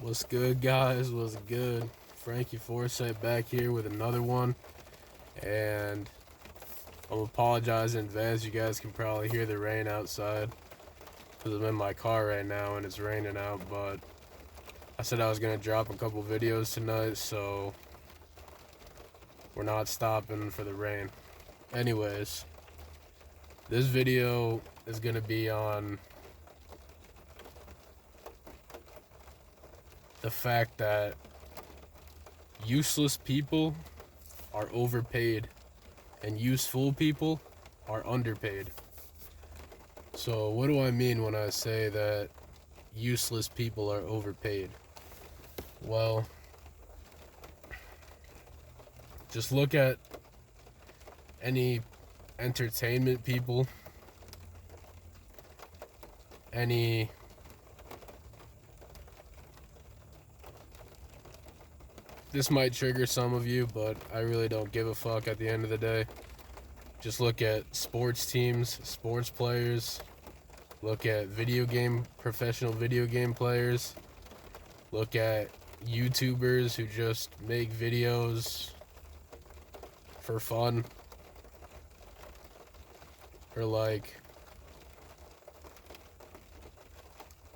What's good, guys? What's good? Frankie Forsyth back here with another one. And I'm apologizing in advance. You guys can probably hear the rain outside because I'm in my car right now and it's raining out. But I said I was going to drop a couple videos tonight, so we're not stopping for the rain. Anyways, this video is going to be on the fact that useless people are overpaid and useful people are underpaid. So what do I mean when I say that useless people are overpaid? Well, just look at any entertainment people, any this might trigger some of you, but I really don't give a fuck at the end of the day. Just look at sports teams, sports players, look at professional video game players, look at YouTubers who just make videos for fun, or like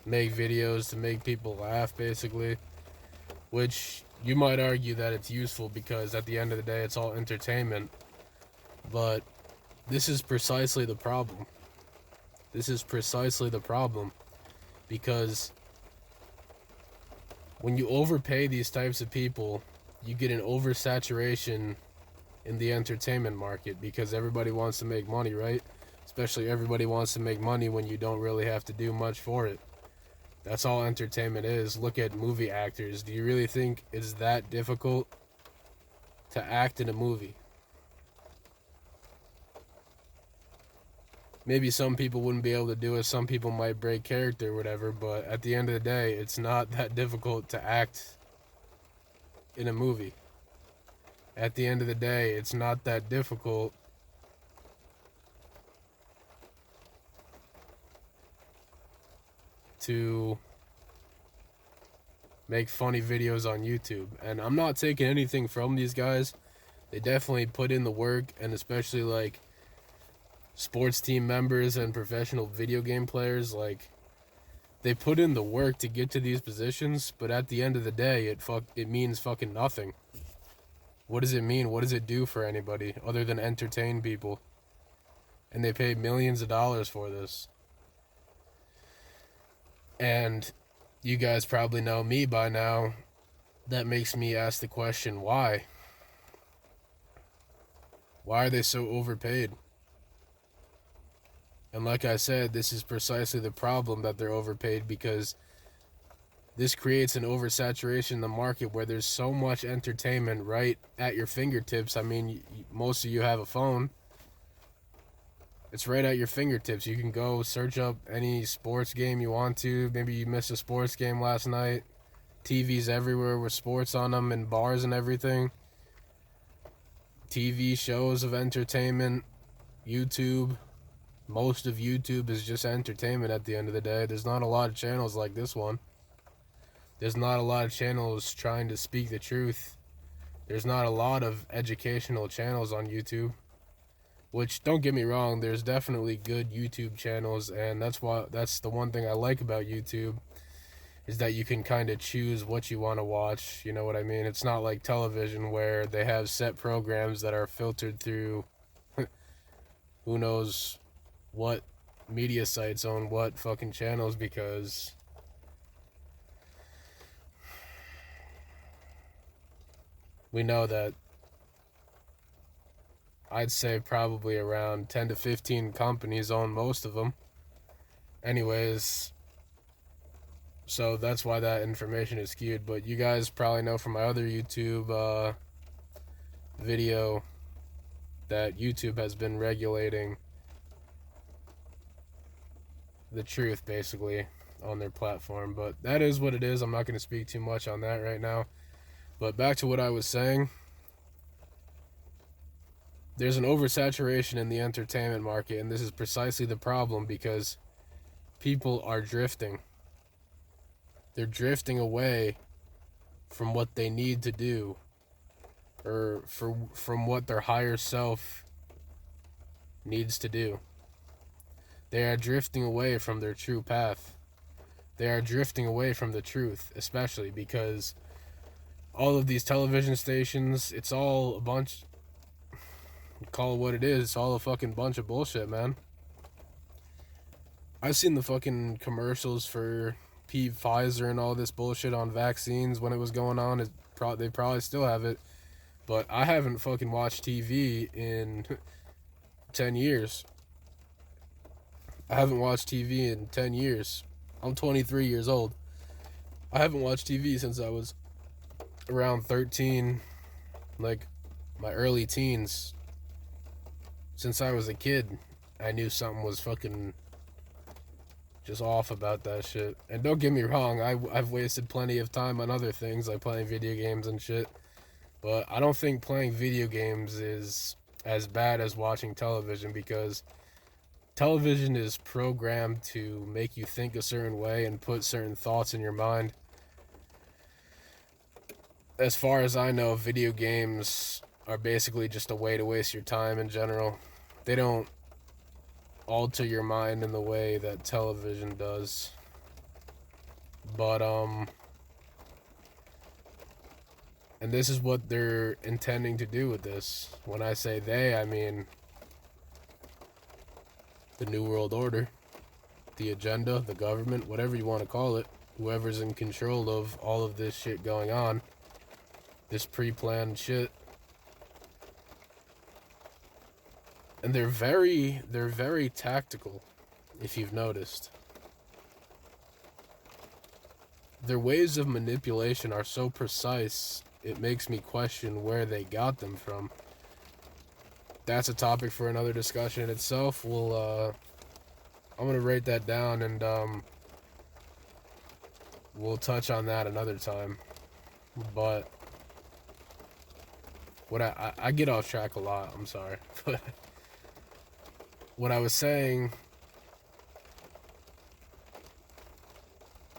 make videos to make people laugh, basically, which you might argue that it's useful because at the end of the day it's all entertainment. But this is precisely the problem. Because when you overpay these types of people, you get an oversaturation in the entertainment market because everybody wants to make money, right? Especially everybody wants to make money when you don't really have to do much for it. That's all entertainment is. Look at movie actors. Do you really think it's that difficult to act in a movie? Maybe some people wouldn't be able to do it. Some people might break character or whatever, but at the end of the day, it's not that difficult to act in a movie. At the end of the day, it's not that difficult to make funny videos on YouTube. And I'm not taking anything from these guys. They definitely put in the work, and especially like sports team members and professional video game players, like they put in the work to get to these positions, but at the end of the day it means fucking nothing. What does it mean? What does it do for anybody other than entertain people? And they pay millions of dollars for this. And you guys probably know me by now. That makes me ask the question, why? Why are they so overpaid? And like I said, this is precisely the problem, that they're overpaid, because this creates an oversaturation in the market where there's so much entertainment right at your fingertips. I mean, most of you have a phone. It's right at your fingertips. You can go search up any sports game you want to. Maybe you missed a sports game last night. TVs everywhere with sports on them and bars and everything. TV shows of entertainment. YouTube. Most of YouTube is just entertainment at the end of the day. There's not a lot of channels like this one. There's not a lot of channels trying to speak the truth. There's not a lot of educational channels on YouTube. Which, don't get me wrong, there's definitely good YouTube channels, and that's the one thing I like about YouTube, is that you can kind of choose what you want to watch. You know what I mean? It's not like television where they have set programs that are filtered through who knows what media sites on what fucking channels, because we know that I'd say probably around 10 to 15 companies own most of them. Anyways, so that's why that information is skewed. But you guys probably know from my other YouTube video that YouTube has been regulating the truth, basically, on their platform. But that is what it is. I'm not going to speak too much on that right now. But back to what I was saying. There's an oversaturation in the entertainment market, and this is precisely the problem, because people are drifting. They're drifting away from what they need to do, or from what their higher self needs to do. They are drifting away from their true path. They are drifting away from the truth, especially because all of these television stations, it's all a bunch, call it what it is, it's all a fucking bunch of bullshit, man. I've seen the fucking commercials for Pfizer and all this bullshit on vaccines when it was going on. They probably still have it, but I haven't fucking watched TV in 10 years. I haven't watched TV in 10 years. I'm 23 years old. I haven't watched TV since I was around 13, like my early teens. Since I was a kid, I knew something was fucking just off about that shit. And don't get me wrong, I've wasted plenty of time on other things, like playing video games and shit. But I don't think playing video games is as bad as watching television, because television is programmed to make you think a certain way and put certain thoughts in your mind. As far as I know, video games are basically just a way to waste your time in general. They don't alter your mind in the way that television does. But, and this is what they're intending to do with this. When I say they, I mean the New World Order, the agenda, the government, whatever you want to call it, whoever's in control of all of this shit going on, this pre-planned shit. And they're very tactical, if you've noticed. Their ways of manipulation are so precise, it makes me question where they got them from. That's a topic for another discussion in itself. I'm gonna write that down, and we'll touch on that another time. But what I get off track a lot, I'm sorry. But what I was saying,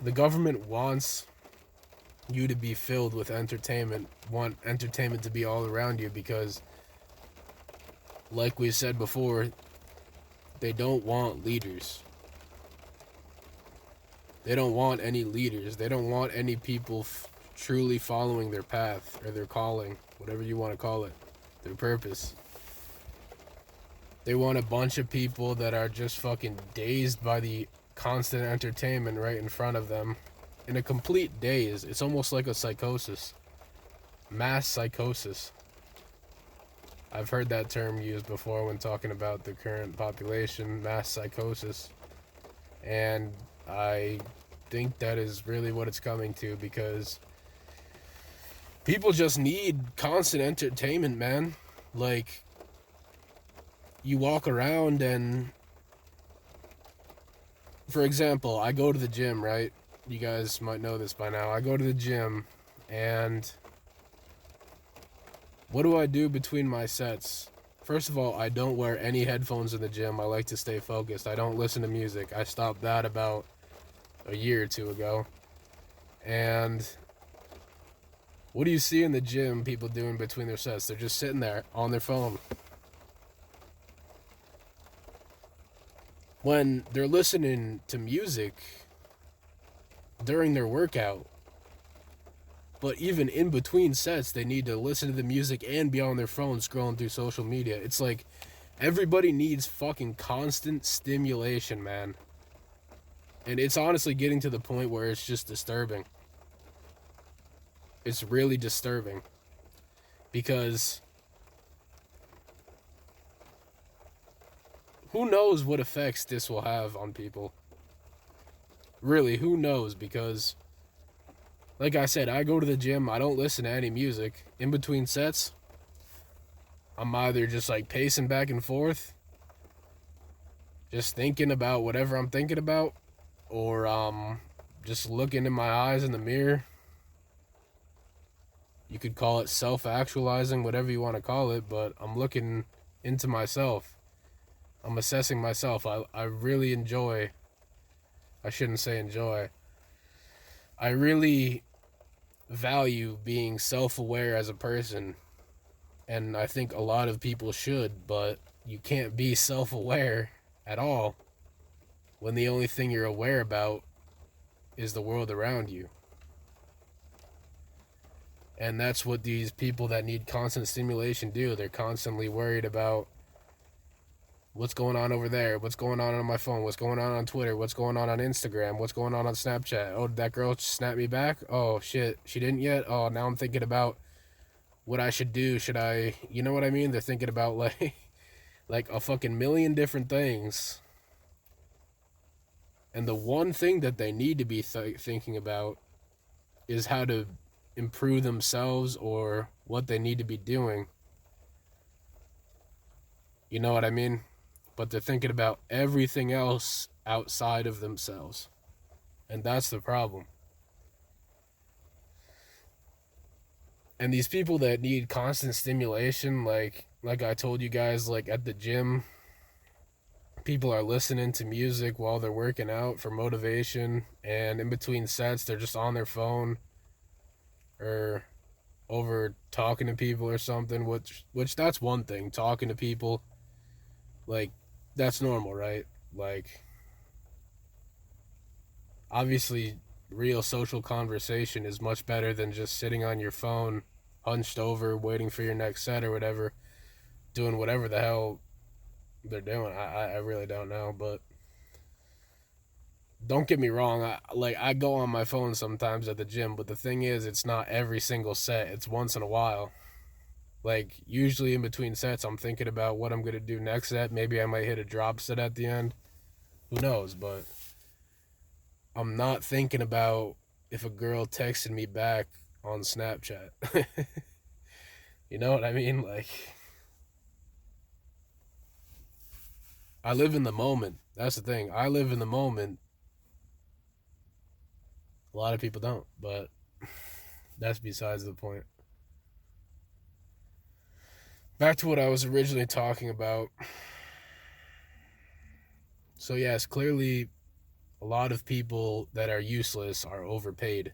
the government wants you to be filled with entertainment, want entertainment to be all around you, because like we said before, they don't want leaders. They don't want any leaders. They don't want any people truly following their path or their calling, whatever you want to call it, their purpose. They want a bunch of people that are just fucking dazed by the constant entertainment right in front of them. In a complete daze. It's almost like a psychosis. Mass psychosis. I've heard that term used before when talking about the current population, mass psychosis. And I think that is really what it's coming to, because people just need constant entertainment, man. Like, you walk around and, for example, I go to the gym, right? You guys might know this by now. I go to the gym, and what do I do between my sets? First of all, I don't wear any headphones in the gym. I like to stay focused. I don't listen to music. I stopped that about a year or two ago. And what do you see in the gym people doing between their sets? They're just sitting there on their phone. When they're listening to music during their workout, but even in between sets, they need to listen to the music and be on their phone scrolling through social media. It's like everybody needs fucking constant stimulation, man. And it's honestly getting to the point where it's just disturbing. It's really disturbing. Because who knows what effects this will have on people? Really, who knows? Because, like I said, I go to the gym, I don't listen to any music. In between sets, I'm either just like pacing back and forth, just thinking about whatever I'm thinking about, or just looking in my eyes in the mirror. You could call it self-actualizing, whatever you want to call it, but I'm looking into myself. I'm assessing myself. I really enjoy, I shouldn't say enjoy, I really value being self-aware as a person, and I think a lot of people should, but you can't be self-aware at all when the only thing you're aware about is the world around you. And that's what these people that need constant stimulation do. They're constantly worried about what's going on over there, what's going on my phone, what's going on Twitter, what's going on Instagram, what's going on Snapchat. Oh, did that girl snap me back? Oh, shit, she didn't yet? Oh, now I'm thinking about what I should do. Should I, you know what I mean? They're thinking about like a fucking million different things. And the one thing that they need to be thinking about is how to improve themselves or what they need to be doing. You know what I mean? But they're thinking about everything else outside of themselves. And that's the problem. And these people that need constant stimulation, like I told you guys, like at the gym, people are listening to music while they're working out for motivation, and in between sets they're just on their phone or over talking to people or something, which that's one thing. Talking to people, like, that's normal, right? Like, obviously real social conversation is much better than just sitting on your phone hunched over waiting for your next set or whatever, doing whatever the hell they're doing. I really don't know, but don't get me wrong, I go on my phone sometimes at the gym, but the thing is, it's not every single set. It's once in a while. Like, usually in between sets, I'm thinking about what I'm gonna do next set. Maybe I might hit a drop set at the end. Who knows? But I'm not thinking about if a girl texted me back on Snapchat. You know what I mean? Like, I live in the moment. That's the thing. I live in the moment. A lot of people don't, but that's besides the point. Back to what I was originally talking about. So, yes, clearly a lot of people that are useless are overpaid.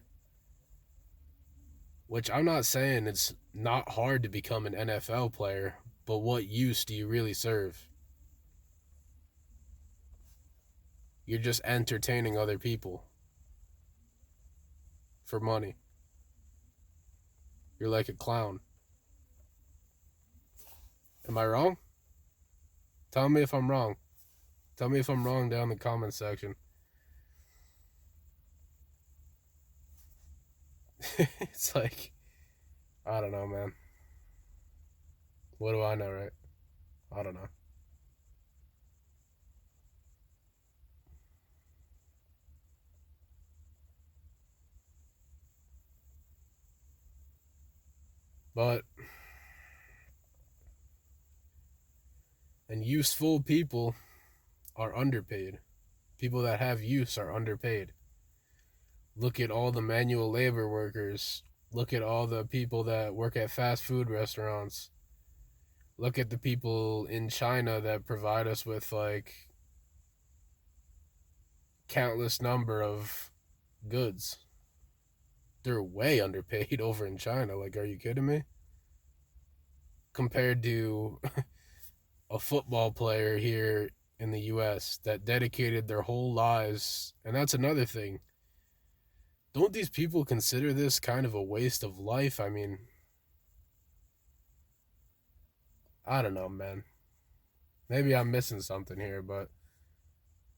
Which I'm not saying it's not hard to become an NFL player, but what use do you really serve? You're just entertaining other people for money. You're like a clown. Am I wrong? Tell me if I'm wrong. Tell me if I'm wrong down in the comment section. It's like, I don't know, man. What do I know, right? I don't know. But, and useful people are underpaid. People that have use are underpaid. Look at all the manual labor workers. Look at all the people that work at fast food restaurants. Look at the people in China that provide us with like countless number of goods. They're way underpaid over in China. Like, are you kidding me? Compared to a football player here in the US that dedicated their whole lives. And that's another thing. Don't these people consider this kind of a waste of life? I mean, I don't know, man. Maybe I'm missing something here, but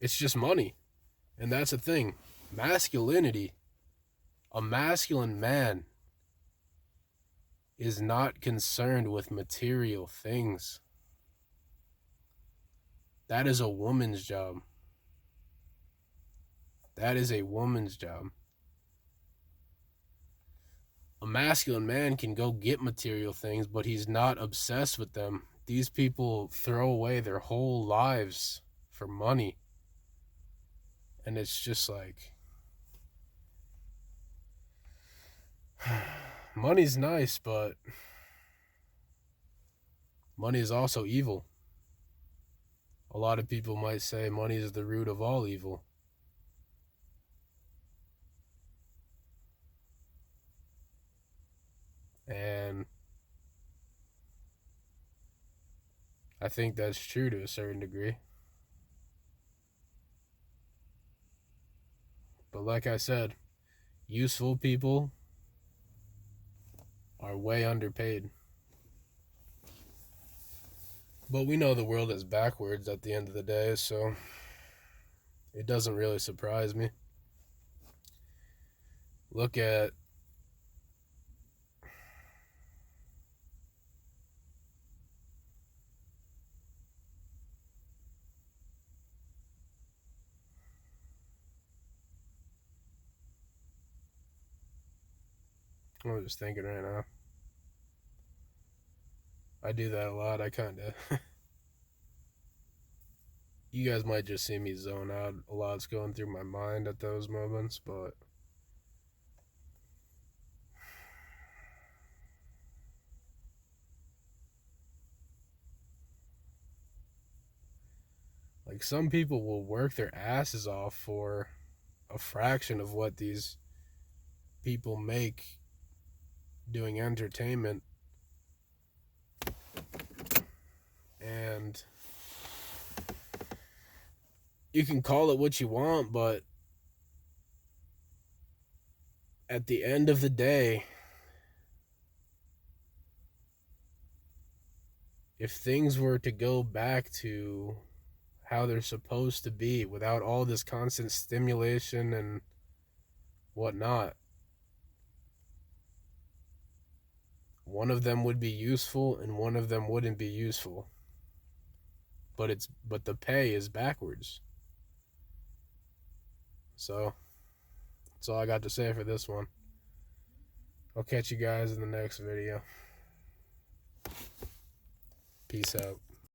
it's just money. And that's the thing. Masculinity, a masculine man is not concerned with material things. That is a woman's job. That is a woman's job. A masculine man can go get material things, but he's not obsessed with them. These people throw away their whole lives for money. And it's just like, money's nice, but money is also evil. A lot of people might say money is the root of all evil. I think that's true to a certain degree. But like I said, useful people are way underpaid. But we know the world is backwards at the end of the day, so it doesn't really surprise me. Look at I'm just thinking right now. I do that a lot. I kind of. You guys might just see me zone out. A lot's going through my mind at those moments, but like some people will work their asses off for a fraction of what these people make doing entertainment, and you can call it what you want, but at the end of the day, if things were to go back to how they're supposed to be without all this constant stimulation and whatnot, one of them would be useful and one of them wouldn't be useful. But the pay is backwards. So that's all I got to say for this one. I'll catch you guys in the next video. Peace out.